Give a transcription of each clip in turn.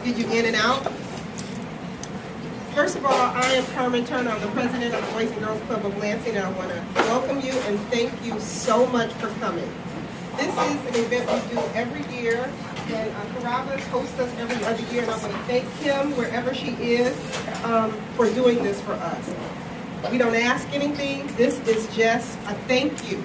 get you in and out. First of all, I am Carmen Turner. I'm the president of the Boys and Girls Club of Lansing, and I want to welcome you and thank you so much for coming. This is an event we do every year, and Carabas hosts us every other year, and I want to thank Kim, wherever she is, for doing this for us. We don't ask anything. This is just a thank you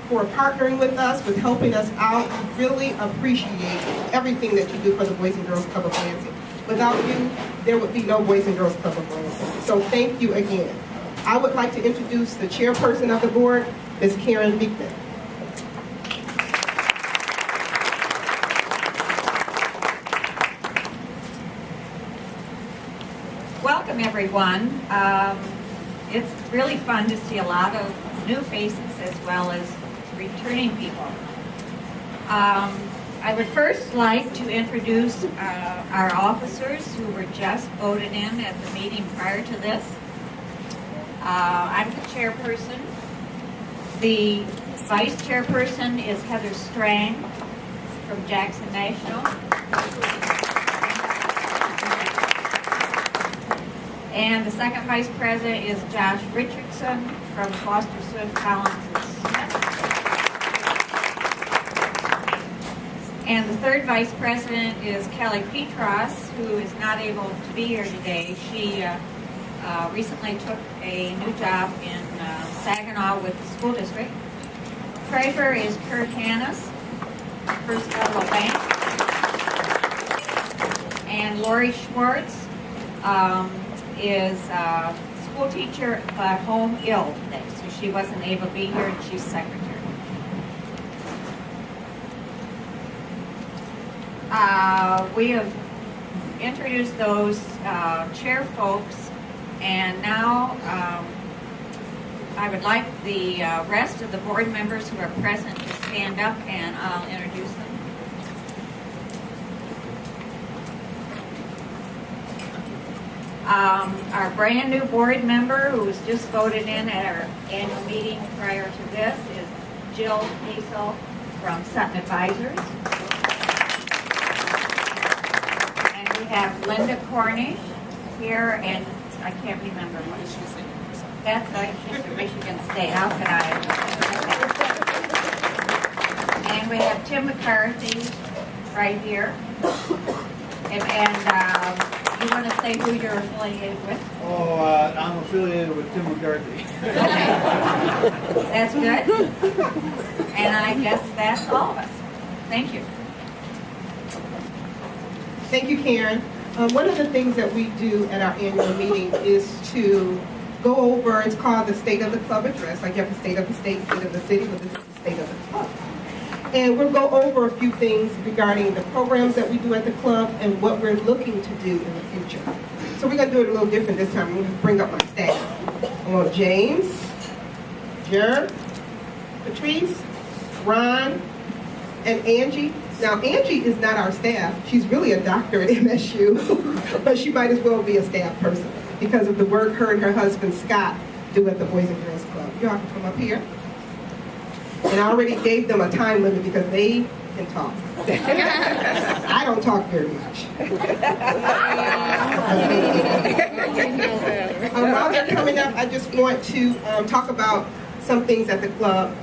for partnering with us, with helping us out. We really appreciate everything that you do for the Boys and Girls Club of Lansing. Without you, there would be no Boys and Girls Club of Lansing. So thank you again. I would like to introduce the chairperson of the board, Ms. Karen Beekman. Welcome, everyone. It's really fun to see a lot of new faces as well as returning people. I would first like to introduce our officers who were just voted in at the meeting prior to this. I'm the chairperson. The vice chairperson is Heather Strang from Jackson National. And the second vice president is Josh Richardson from Foster Swift, Collins, and Smith. And the third vice president is Kelly Petros, who is not able to be here today. She recently took a new job in Saginaw with the school district. Treasurer is Kurt Hannes, First Federal Bank. And Lori Schwartz is a school teacher but home ill today, so she wasn't able to be here, and she's secretary. We have introduced those chair folks, and now I would like the rest of the board members who are present to stand up, and I'll introduce them. Our brand new board member who was just voted in at our annual meeting prior to this is Jill Hazel from Sutton Advisors. And we have Linda Cornish here, and I can't remember what she's saying. That's right, she's a Michigan State. How can I? And we have Tim McCarthy right here. And you want to say who you're affiliated with? Oh, I'm affiliated with Tim McCarthy. Okay. That's good. And I guess that's all of us. Thank you. Thank you, Karen. One of the things that we do at our annual meeting is to go over, it's called the State of the Club Address. Like you have the state of the state, state of the city, but this is the state of the club. And we'll go over a few things regarding the programs that we do at the club and what we're looking to do in the future. So we're going to do it a little different this time. I'm going to bring up my staff. I want James, Jer, Patrice, Ron, and Angie. Now, Angie is not our staff. She's really a doctor at MSU, but she might as well be a staff person because of the work her and her husband, Scott, do at the Boys and Girls Club. You all can come up here. And I already gave them a time limit because they can talk. I don't talk very much. While they're coming up, I just want to talk about some things at the club.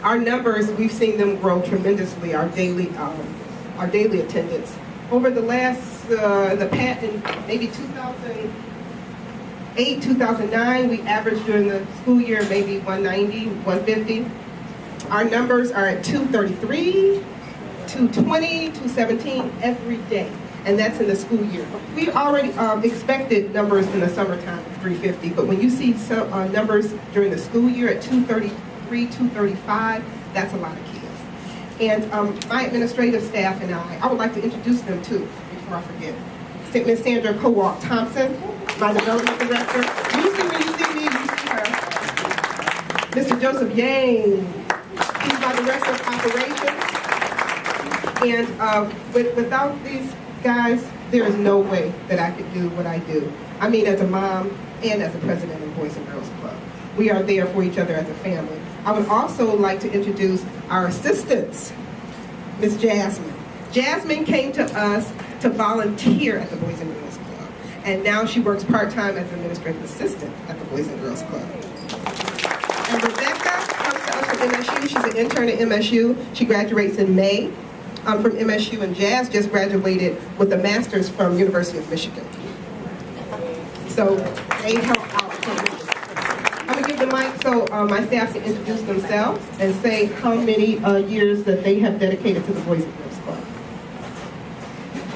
Our numbers, we've seen them grow tremendously, our daily attendance. Over the last, in maybe 2008, 2009, we averaged during the school year maybe 190, 150. Our numbers are at 233, 220, 217 every day, and that's in the school year. We already expected numbers in the summertime of 350, but when you see some numbers during the school year at 233, 235, that's a lot of kids. And my administrative staff and I would like to introduce them too, before I forget. Ms. Sandra Kowalk Thompson, my development director. Usually when you see me, you see her. Mr. Joseph Yang. He's my director of operations. And without these guys, there is no way that I could do what I do. I mean, as a mom and as a president of Boys and Girls Club. We are there for each other as a family. I would also like to introduce our assistants, Ms. Jasmine. Jasmine came to us to volunteer at the Boys and Girls Club. And now she works part-time as an administrative assistant at the Boys and Girls Club. And Rebecca comes to us from MSU. She's an intern at MSU. She graduates in May from MSU, and Jazz just graduated with a master's from University of Michigan. So they help out. I'm going to give the mic so my staff can introduce themselves and say how many years that they have dedicated to the Boys and Girls Club.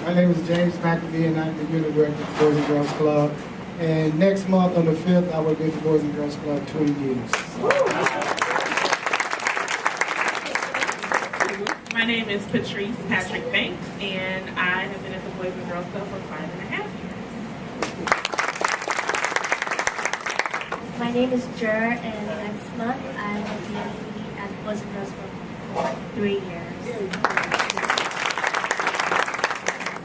My name is James McAfee, and I'm the unit director of the Boys and Girls Club. And next month, on the 5th, I will be at the Boys and Girls Club 20 years. My name is Patrice Patrick Banks, and I have been at the Boys and Girls Club for 5.5 years. My name is Jer, and next month I will be at the Boys and Girls Club for 3 years.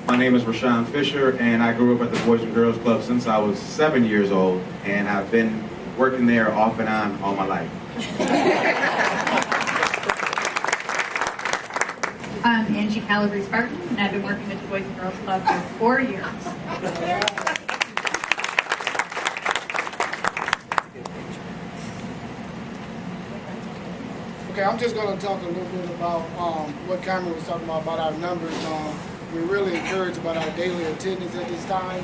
My name is Rashawn Fisher, and I grew up at the Boys and Girls Club since I was 7 years old, and I've been working there off and on all my life. I'm Angie Calabrese-Barton, and I've been working at the Boys and Girls Club for 4 years. Okay, I'm just going to talk a little bit about what Carmen was talking about our numbers. We're really encouraged about our daily attendance at this time.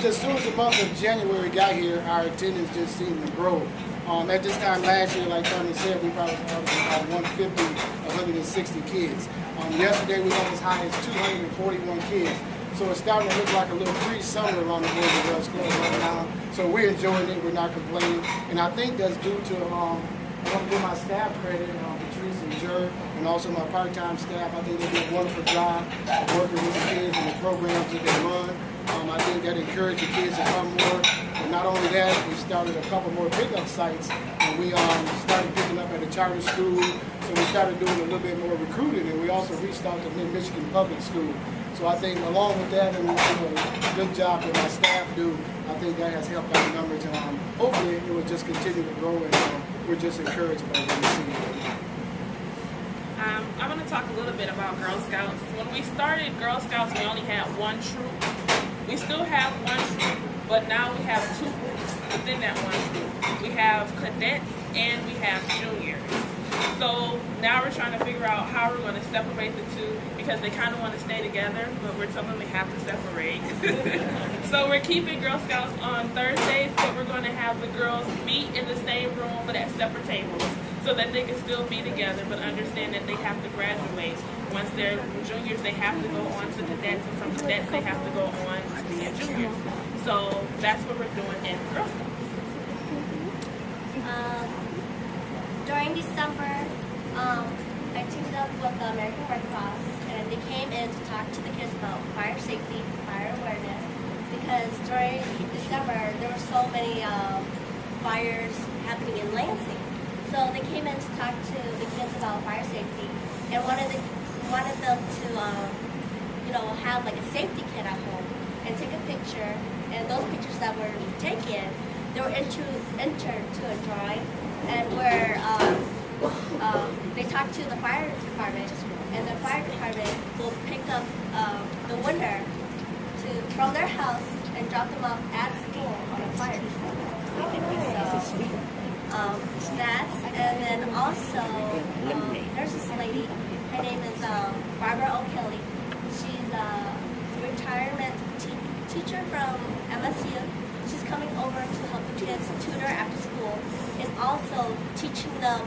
Just as soon as the month of January got here, our attendance just seemed to grow. At this time last year, like Carmen said, we probably had about 150, 160 kids. Yesterday we got as high as 241 kids. So it's starting to look like a little pre-summer around the Boys and Girls Club right now. So we're enjoying it, we're not complaining. And I think that's due to, I want to give my staff credit, Patrice and Jer, and also my part-time staff. I think they do a wonderful job of working with the kids and the programs that they run. I think that encouraged the kids to come more. And not only that, we started a couple more pickup sites, and we started picking up at a charter school. So we started doing a little bit more recruiting, and we also reached out to Mid-Michigan Public School. So I think along with that and the good job that my staff do, I think that has helped our numbers. And hopefully it will just continue to grow, and we're just encouraged about what we see. I'm going to talk a little bit about Girl Scouts. When we started Girl Scouts, we only had one troop. We still have one troop, but now we have two groups within that one troop. We have cadets and we have juniors. So now we're trying to figure out how we're going to separate the two, because they kind of want to stay together, but we're telling them they have to separate. So we're keeping Girl Scouts on Thursdays, but we're going to have the girls meet in the same room but at separate tables, so that they can still be together, but understand that they have to graduate. Once they're juniors, they have to go on to cadets, and from cadets, they have to go on to be juniors. So that's what we're doing in Girl Scouts. During December, I teamed up with the American Red Cross, and they came in to talk to the kids about fire safety, fire awareness, because during December, there were so many fires happening in Lansing. So they came in to talk to the kids about fire safety, and wanted them to, have like a safety kit at home and take a picture. And those pictures that were taken, they were entered to a drawing, and where they talked to the fire department, and the fire department will pick up the winner from their house and drop them off at school on a fire. So that's, and then also there's this lady. Her name is Barbara O'Kelly. She's a retirement teacher from MSU. She's coming over to help the kids tutor after school, and also teaching them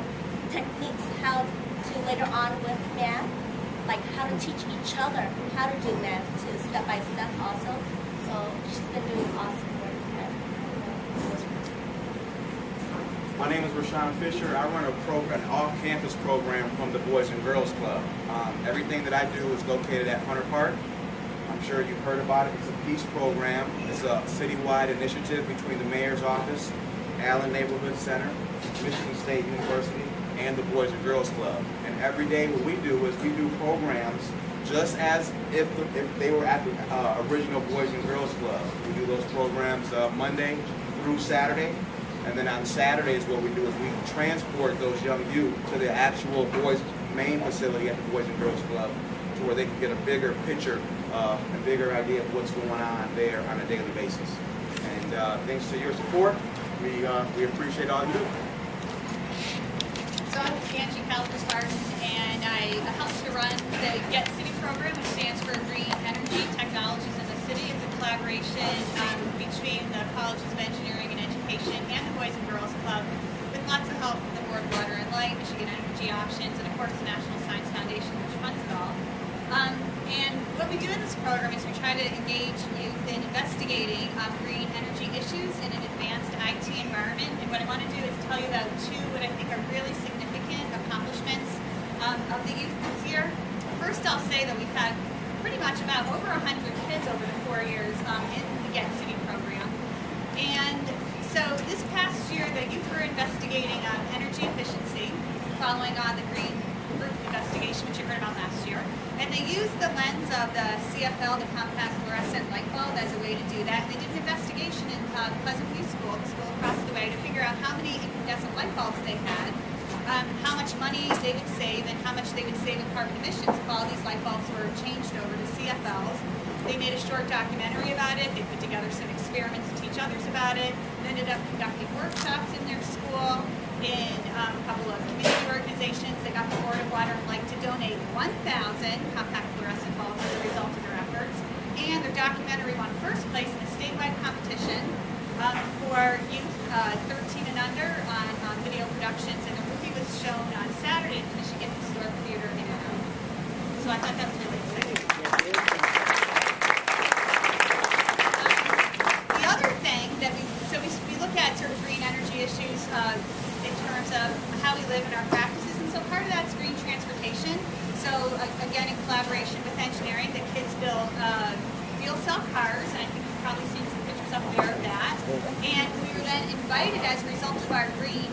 techniques how to later on with math, like how to teach each other how to do math to step by step also. So she's been doing awesome work. My name is Rashawn Fisher. I run an off-campus program from the Boys and Girls Club. Everything that I do is located at Hunter Park. I'm sure you've heard about it. It's a peace program. It's a citywide initiative between the mayor's office, Allen Neighborhood Center, Michigan State University, and the Boys and Girls Club. And every day what we do is we do programs just as if they were at the original Boys and Girls Club. We do those programs Monday through Saturday. And then on Saturdays, what we do is we transport those young youth to the actual boys' main facility at the Boys and Girls Club, to where they can get a bigger picture a bigger idea of what's going on there on a daily basis. And thanks to your support, we appreciate all you do. So I'm Angie Calabrese-Barton, and I help to run the Get City program, which stands for Green Energy Technologies in the City. It's a collaboration between the Colleges of Engineering and Education and the Boys and Girls Club, with lots of help from the Board of Water and Light, Michigan Energy Options, and of course the National Science Foundation, which funds it all. And what we do in this program is we try to engage youth in investigating green energy issues in an advanced IT environment. And what I want to do is tell you about two what I think are really significant accomplishments of the youth this year. First, I'll say that we've had pretty much about over 100 kids over the 4 years in the Get City program. And so this past year, the youth were investigating energy efficiency, following on the green roof investigation, which you heard about last year. And they used the lens of the CFL, the compact fluorescent light bulb, as a way to do that. And they did an investigation in Pleasant View School, the school across the way, to figure out how many incandescent light bulbs they had, how much money they would save, and how much they would save in carbon emissions if all these light bulbs were changed over to CFLs. They made a short documentary about it. They put together some experiments to teach others about it. They ended up conducting workshops in their school, in a couple of community organizations. They got the Board of Water and Light to donate 1,000 compact fluorescent bulbs as a result of their efforts. And their documentary won first place in a statewide competition for youth 13 and under on video productions. And the movie was shown on Saturday at the Michigan Historic Theater in Ann Arbor. So I thought that was really exciting. The other thing that we look at sort of green energy issues in terms of how we live in our practices, and so part of that's green transportation. So again, in collaboration with engineering, the kids build fuel cell cars, and I think you've probably seen some pictures up there of that. And we were then invited, as a result of our green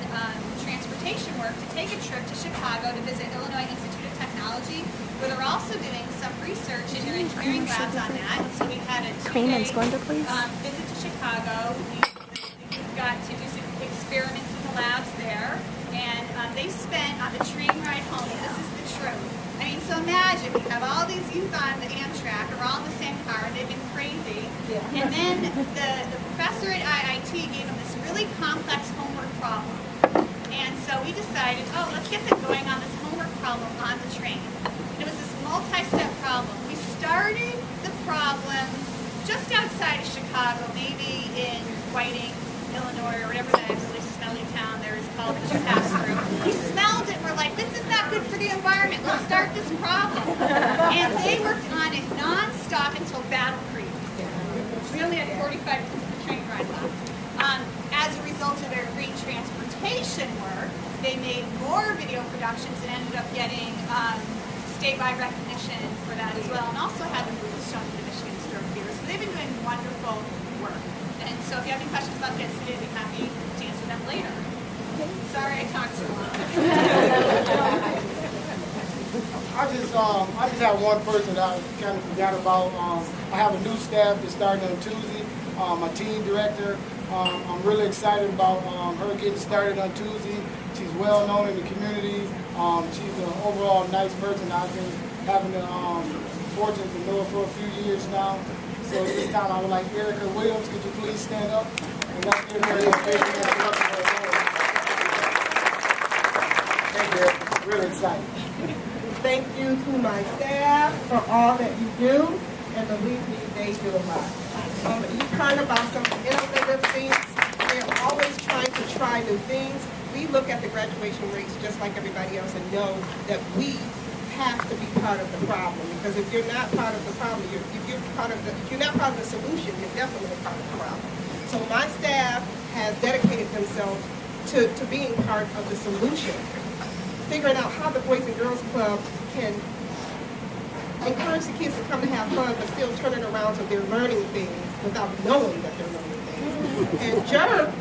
transportation work, to take a trip to Chicago to visit Illinois Institute of Technology, where they're also doing some research in their engineering labs on that. So we had a two-day visit to Chicago. We got to do some experiments in the labs there, and they spent on the train ride home, and this is the truth. I mean, so imagine, we have all these youth on the Amtrak, are all in the same car, and they've been crazy. Yeah. And then the professor at IIT gave them this really complex homework problem. And so we decided, oh, let's get them going on this homework problem on the train. And it was this multi-step problem. We started the problem just outside of Chicago, maybe in Whiting, Illinois, or whatever that really smelly town there is called that you pass through. We smelled it, we're like, this is not good for the environment, let's start this problem. And they worked on it non-stop until Battle Creek. We only had 45 minutes of the train ride left. As a result of their green transportation work, they made more video productions and ended up getting statewide recognition for that as well, and also had the movies shown to the Michigan Historic Theater. So they've been doing wonderful work. And so if you have any questions about this, I'd be happy to answer them later. Sorry I talked too long. I just have one person that I kind of forgot about. I have a new staff that's starting on Tuesday, my team director. I'm really excited about her getting started on Tuesday. She's well known in the community. She's an overall nice person. I've been having the fortune to know her for a few years now. So this time I would like Erica Williams, could you please stand up? And let's give her a big introduction. Thank you. Really excited. Thank you to my staff for all that you do, and believe me, they do a lot. You've heard about some innovative things. They're always trying to try new things. We look at the graduation rates just like everybody else and know that we have to be part of the problem, because if you're not part of the problem, if you're not part of the solution, you're definitely part of the problem. So my staff has dedicated themselves to being part of the solution, figuring out how the Boys and Girls Club can encourage the kids to come and have fun, but still turn it around so they're learning things without knowing that they're learning things. And Jer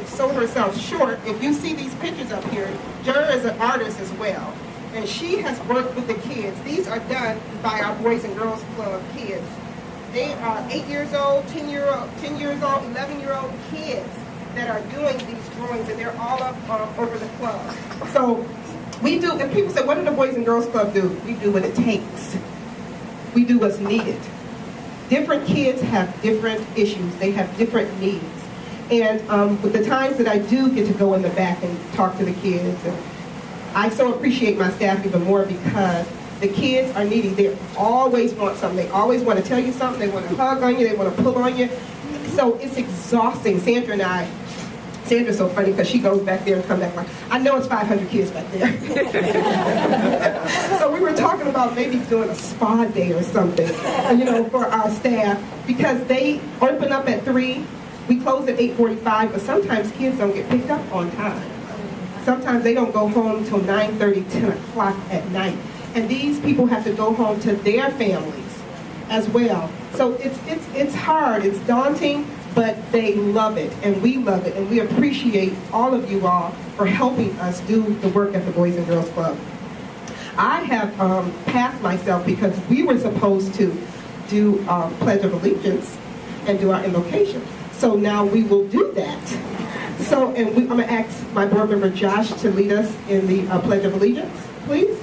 sold herself short. If you see these pictures up here, Jer is an artist as well. And she has worked with the kids. These are done by our Boys and Girls Club kids. They are 8 years old, 10 years old, 11-year-old kids that are doing these drawings, and they're all up over the club. So we do, and people say, what do the Boys and Girls Club do? We do what it takes. We do what's needed. different kids have different issues. They have different needs. And with the times that I do get to go in the back and talk to the kids, and I so appreciate my staff even more because the kids are needy. They always want something. They always want to tell you something. They want to hug on you. They want to pull on you. So it's exhausting. Sandra's so funny because she goes back there and comes back like, I know it's 500 kids back there. So we were talking about maybe doing a spa day or something, for our staff, because they open up at 3. We close at 8:45, but sometimes kids don't get picked up on time. Sometimes they don't go home till 9:30, 10 o'clock at night. And these people have to go home to their families as well. So it's hard, it's daunting, but they love it, and we love it, and we appreciate all of you all for helping us do the work at the Boys and Girls Club. I have passed myself because we were supposed to do Pledge of Allegiance and do our invocation. So now we will do that. So, I'm going to ask my board member Josh to lead us in the Pledge of Allegiance, please.